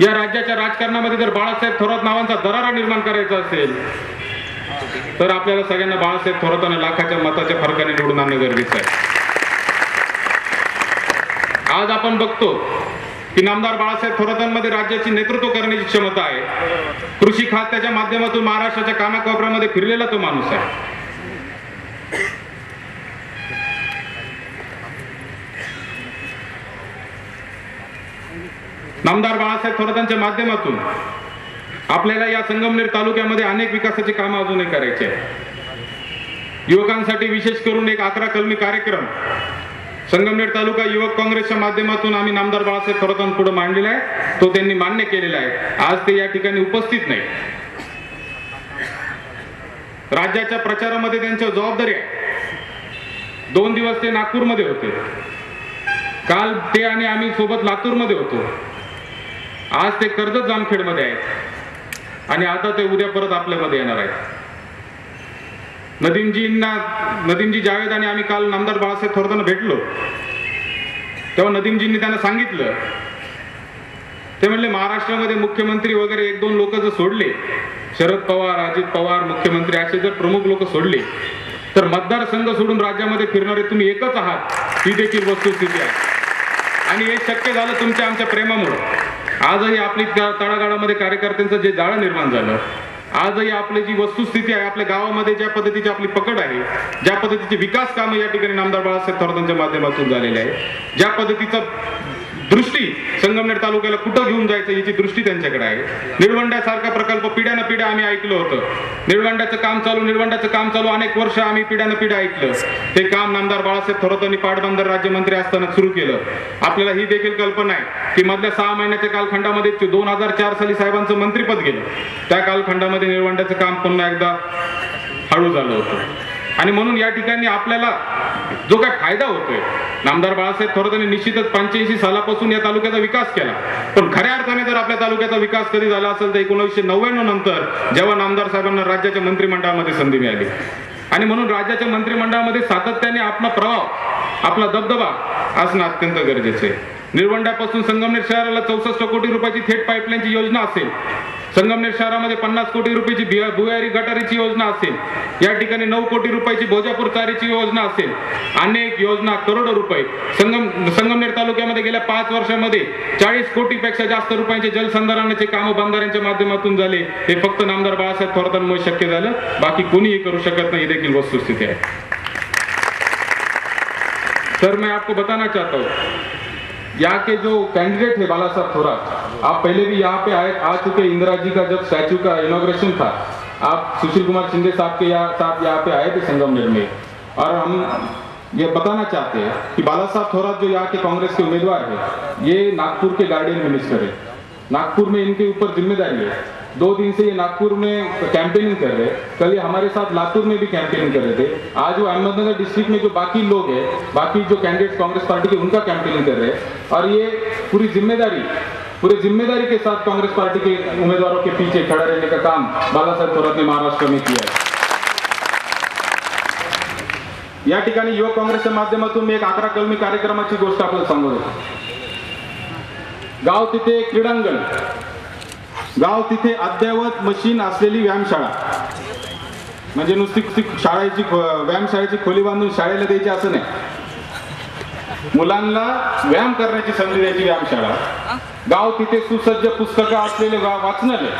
या राज्याच्या राजकारणामध्ये जर बाळासाहेब थोरात नावांचा दरारा निर्माण करायचा असेल तर आपल्याला सगळ्यांना बाळासाहेब थोरातांना लाखाच्या मताच्या फरकाने निवडून आणणं गरजेचं आहे. आज आपण बघतो की नामदार बाळासाहेब थोरातांमध्ये राज्याची नेतृत्व करण्याची क्षमता आहे. कृषी खात्याच्या माध्यमातून महाराष्ट्राच्या कानाकोपऱ्यामध्ये फिरलेला तो माणूस आहे. नामदार बाळासाहेब थोरातांच्या माध्यमातून आपल्याला या संगमनेर तालुक्यामध्ये अनेक विकासाची कामं अजूनही करायची आहेत. युवकांसाठी विशेष करून एक 11 कलमी कार्यक्रम संगमनेर तालुका युवक काँग्रेसच्या माध्यमातून आम्ही नामदार बाळासाहेब थोरातांपुढे मांडलेला आहे. तो त्यांनी मान्य केलेला आहे. आज ते या ठिकाणी उपस्थित नाही. राज्याच्या प्रचारामध्ये त्यांची जबाबदारी आहे. 2 दिवस ते नागपूरमध्ये होते. काल ते आणि आम्ही सोबत लातूरमध्ये होतो. आज ते कर्जत जामखेडमध्ये आहेत आणि आता ते उद्या परत आपल्यामध्ये येणार आहेत. नदीमजी जावेद आणि आम्ही काल नामदार बाळासाहेब थोरातांना भेटलो तेव्हा नदीमजींनी त्यांना सांगितलं, ते म्हणले महाराष्ट्रामध्ये मुख्यमंत्री वगैरे 1-2 लोक जर सोडले, शरद पवार, अजित पवार मुख्यमंत्री असे जर प्रमुख लोक सोडले तर मतदारसंघ सोडून राज्यामध्ये फिरणारे तुम्ही एकच आहात, ही देखील वस्तुस्थिती आहे. आणि हे शक्य झालं तुमच्या आमच्या प्रेमामुळे. आजही आपली तळागाळामध्ये कार्यकर्त्यांचं जे जाळं निर्माण झालं, आजही आपली जी वस्तुस्थिती आहे, आपल्या गावामध्ये ज्या पद्धतीची आपली पकड आहे, ज्या पद्धतीचे विकास कामं या ठिकाणी नामदार बाळासाहेब थोरातांच्या माध्यमातून झालेले आहे, ज्या पद्धतीचा दृष्टी संगमनेर तालुक्याला कुठं घेऊन जायचं याची दृष्टी त्यांच्याकडे आहे. निळवंड्यासारखा प्रकल्प पिढ्यानं पिढ्या आम्ही ऐकलं होतं. निळवंड्याचं काम चालू अनेक वर्ष आम्ही पिढ्यानं पिढ्या ऐकलं. ते काम नामदार बाळासाहेब थोरातांनी पाटबंधारे राज्यमंत्री असताना सुरू केलं. आपल्याला ही देखील कल्पना आहे की मधल्या 6 महिन्याच्या कालखंडामध्ये 2004 साली साहेबांचं मंत्रिपद गेलं. त्या कालखंडामध्ये निळवंड्याचं काम पुन्हा एकदा हळू झालं होतं. आणि म्हणून या ठिकाणी आपल्याला जो काय फायदा होतोय, नामदार बाळासाहेब थोरातांनी निश्चितच 85 सालापासून या तालुक्याचा विकास केला. पण खऱ्या अर्थाने जर आपल्या तालुक्याचा विकास कधी झाला असेल तर 1999 नंतर, जेव्हा नामदार साहेबांना राज्याच्या मंत्रिमंडळामध्ये संधी मिळाली. आणि म्हणून राज्याच्या मंत्रिमंडळामध्ये सातत्याने आपला प्रभाव, आपला दबदबा असणं अत्यंत गरजेचं आहे. निळवंड्यापासून संगमनेर शहराला 64 कोटी रुपयाची थेट पाईपलाईनची योजना असेल, संगमनेर शहरामध्ये 50 कोटी रुपयाची भुयारी गटारीची योजना असेल, या ठिकाणी 9 कोटी रुपयाची भोजापूर चारीची योजना असेल, अनेक योजना, करोडो रुपये संगमनेर तालुक्यामध्ये गेल्या 5 वर्षामध्ये 40 कोटीपेक्षा जास्त रुपयांचे जलसंधारणाचे कामं बंधाऱ्यांच्या माध्यमातून झाले. हे फक्त नामदार बाळासाहेब थोरातांमुळे शक्य झालं. बाकी कोणीही करू शकत नाही, ही देखील वस्तुस्थिती आहे. सर, मैं आपको बताना चाहता हूँ, यहाँ के जो कैंडिडेट है बाला साहब थोरात, आप पहले भी यहाँ पे आ चुके. इंदिरा जी का जब स्टैचू का इनॉग्रेशन था, आप सुशील कुमार शिंदे साहब के साथ यहाँ पे आए थे संगमनेर में. और हम ये बताना चाहते हैं कि बाला साहब थोरात जो यहाँ के कांग्रेस के उम्मीदवार है, ये नागपुर के गार्डियन मिनिस्टर है. नागपुर में इनके ऊपर जिम्मेदारी है. 2 दिन से ये नागपुर में कैंपेनिंग कर रहे हैं. कल ये हमारे साथ लातूर में भी कैंपेनिंग कर रहे थे. आज वो अहमदनगर डिस्ट्रिक्ट में जो बाकी लोग हैं, बाकी जो कैंडिडेट कांग्रेस पार्टी के, उनका कैंपेनिंग कर रहे हैं. और ये पूरी जिम्मेदारी के साथ कांग्रेस पार्टी के उम्मीदवारों के पीछे खड़ा रहने का काम बाला साहेब थोरात ने महाराष्ट्र में किया है. या ठिकाणी युवक काँग्रेसच्या माध्यमातून मी एक 11 कलमी कार्यक्रमाची गोष्ट आपल्याला सांगत होतो. गाव तिथे क्रीडांगण, गाव तिथे अद्ययावत मशीन असलेली व्यायामशाळा, म्हणजे नुसती शाळेची व्यायामशाळेची खोली बांधून शाळेला द्यायची असं नाही. मुलांना व्यायाम करण्याची संधी द्यायची व्यायामशाळा. गाव तिथे सुसज्ज पुस्तकं असलेले वाचनालय.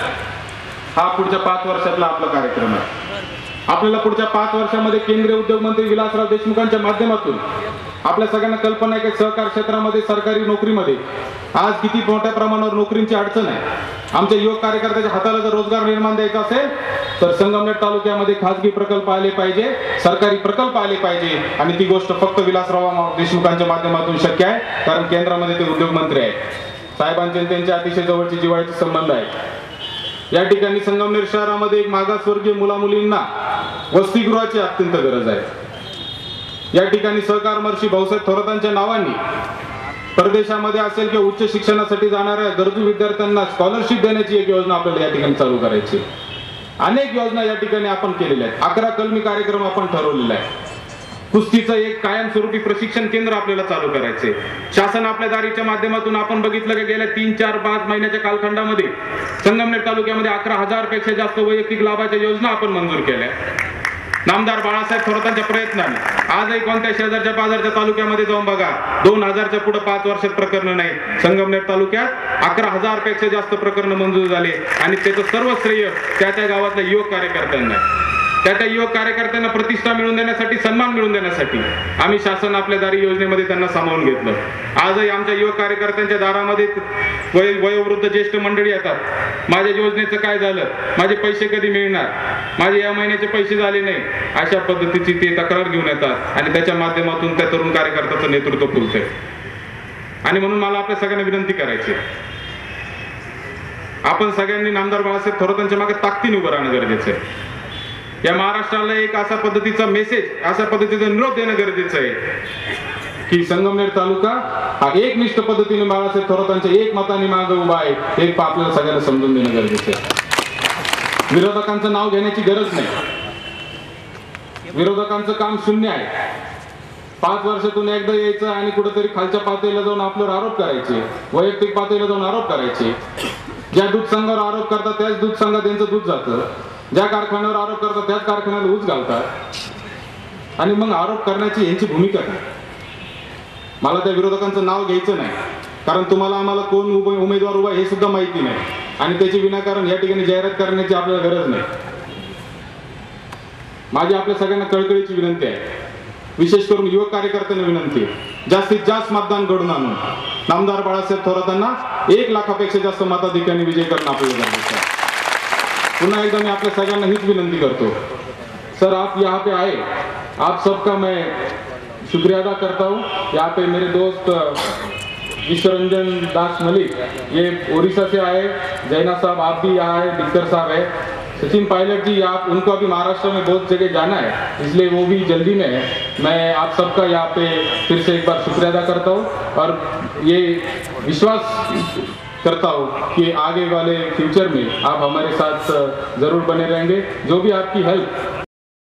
हा पुढच्या 5 वर्षातला आपला कार्यक्रम आहे. आपल्याला पुढच्या 5 वर्षामध्ये केंद्रीय उद्योग मंत्री विलासराव देशमुखांच्या माध्यमातून आपल्या सगळ्यांना कल्पना आहे की सहकार क्षेत्रामध्ये, सरकारी नोकरीमध्ये आज किती मोठ्या प्रमाणावर नोकरींची अडचण आहे. आमच्या युवक कार्यकर्त्याच्या हाताला जर रोजगार निर्माण द्यायचा असेल तर संगमनेर तालुक्यामध्ये खासगी प्रकल्प आले पाहिजे, सरकारी प्रकल्प आले पाहिजे. आणि ती गोष्ट फक्त विलासराव देशमुखांच्या माध्यमातून शक्य आहे, कारण केंद्रामध्ये ते उद्योग मंत्री आहेत. साहेबांचे त्यांच्या अतिशय जवळचे जिव्हाळ्याचे संबंध आहेत. या ठिकाणी संगमनेर शहरामध्ये एक मागासवर्गीय मुलामुलींना वसतिगृहाची अत्यंत गरज आहे. या ठिकाणी सहकार महर्षी भाऊसाहेब थोरातांच्या नावाने परदेशामध्ये असेल किंवा उच्च शिक्षणासाठी जाणाऱ्या गरजू विद्यार्थ्यांना स्कॉलरशिप देण्याची एक योजना आपल्याला या ठिकाणी चालू करायची. अनेक योजना या ठिकाणी आपण केलेल्या आहेत. 11 कलमी कार्यक्रम आपण ठरवलेला आहे. कुस्तीचं एक कायमस्वरूपी प्रशिक्षण केंद्र आपल्याला चालू करायचंय. शासन आपल्या दारीच्या माध्यमातून आपण बघितलं की गेल्या 3, 4, 5 महिन्याच्या कालखंडामध्ये संगमनेर तालुक्यामध्ये 11,000 पेक्षा जास्त वैयक्तिक लाभाच्या योजना आपण मंजूर केल्या. नामदार बाळासाहेब थोरातांच्या प्रयत्नाने आजही कोणत्या शेजारच्या पाजारच्या तालुक्यामध्ये जाऊन बघा, 2000च्या पुढे 5 वर्षात प्रकरण नाही. संगमनेर तालुक्यात 11,000 पेक्षा जास्त प्रकरण मंजूर झाले आणि त्याचं सर्व श्रेय त्या गावातल्या युवक कार्यकर्त्यांना. त्या युवक कार्यकर्त्यांना प्रतिष्ठा मिळवून देण्यासाठी, सन्मान मिळवून देण्यासाठी आम्ही शासन आपल्या दारी योजनेमध्ये त्यांना सामावून घेतलं. आजही आमच्या युवक कार्यकर्त्यांच्या दारामध्ये वयोवृद्ध ज्येष्ठ मंडळी येतात. माझ्या योजनेचं काय झालं, माझे पैसे कधी मिळणार, माझे या महिन्याचे पैसे झाले नाही, अशा पद्धतीची ते तक्रार घेऊन येतात आणि त्याच्या माध्यमातून त्या तरुण कार्यकर्त्याचं नेतृत्व फुलतंय. आणि म्हणून मला आपल्या सगळ्यांना विनंती करायची, आपण सगळ्यांनी नामदार बाळासाहेब थोरातांच्या मागे ताकदीने उभं राहणं गरजेचं आहे. या महाराष्ट्राला एक असा पद्धतीचा मेसेज, अशा पद्धतीचा निरोप देणं गरजेचं आहे की संगमनेर तालुका हा एकनिष्ठ पद्धतीने बाळासाहेब थोरातांच्या एक मताने मागे उभा आहे, हे आपल्याला सगळ्यांना समजून देणं गरजेचं आहे. विरोधकांचं नाव घेण्याची गरज नाही. विरोधकांचं काम शून्य आहे. 5 वर्षातून एकदा यायचं आणि कुठेतरी खालच्या पातळीला जाऊन आपल्यावर आरोप करायचे, वैयक्तिक पातळीला जाऊन आरोप करायचे. ज्या दूध संघावर आरोप करतात त्याच दूध संघात त्यांचं दूध जातं, ज्या कारखान्यावर आरोप करतात त्याच कारखान्याला ऊस घालतात आणि मग आरोप करण्याची यांची भूमिका काय. मला त्या विरोधकांचं नाव घ्यायचं नाही, कारण तुम्हाला आम्हाला कोण उमेदवार उभा हे सुद्धा माहिती नाही आणि त्याची विनाकारण या ठिकाणी जाहिरात करण्याची आपल्याला गरज नाही. माझी आपल्या सगळ्यांना कळकळीची विनंती आहे, विशेष करून युवक कार्यकर्त्यांना विनंती आहे, जास्तीत जास्त मतदान घडून आणून नामदार बाळासाहेब थोरातांना 1 लाखापेक्षा जास्त मताधिक्याने विजय करणं आपल्याला गरजेचं आहे. पुन्हा एकदा मी आपल्या सगळ्यांना हीच विनंती करतो, सर आप यहाँ पे आए, आप सबका मैं शुक्रिया अदा करता हूँ. यहाँ पे मेरे दोस्त विश्वरंजन दास मलिक, ये उड़ीसा से आए, जैना साहब आप भी यहाँ आए, दिक्कर साहब है, सचिन पायलट जी आप, उनको अभी महाराष्ट्र में बहुत जगह जाना है, इसलिए वो भी जल्दी में है. मैं आप सबका यहाँ पे फिर से एक बार शुक्रिया अदा करता हूँ और ये विश्वास करता हूँ कि आगे वाले फ्यूचर में आप हमारे साथ जरूर बने रहेंगे. जो भी आपकी हेल्प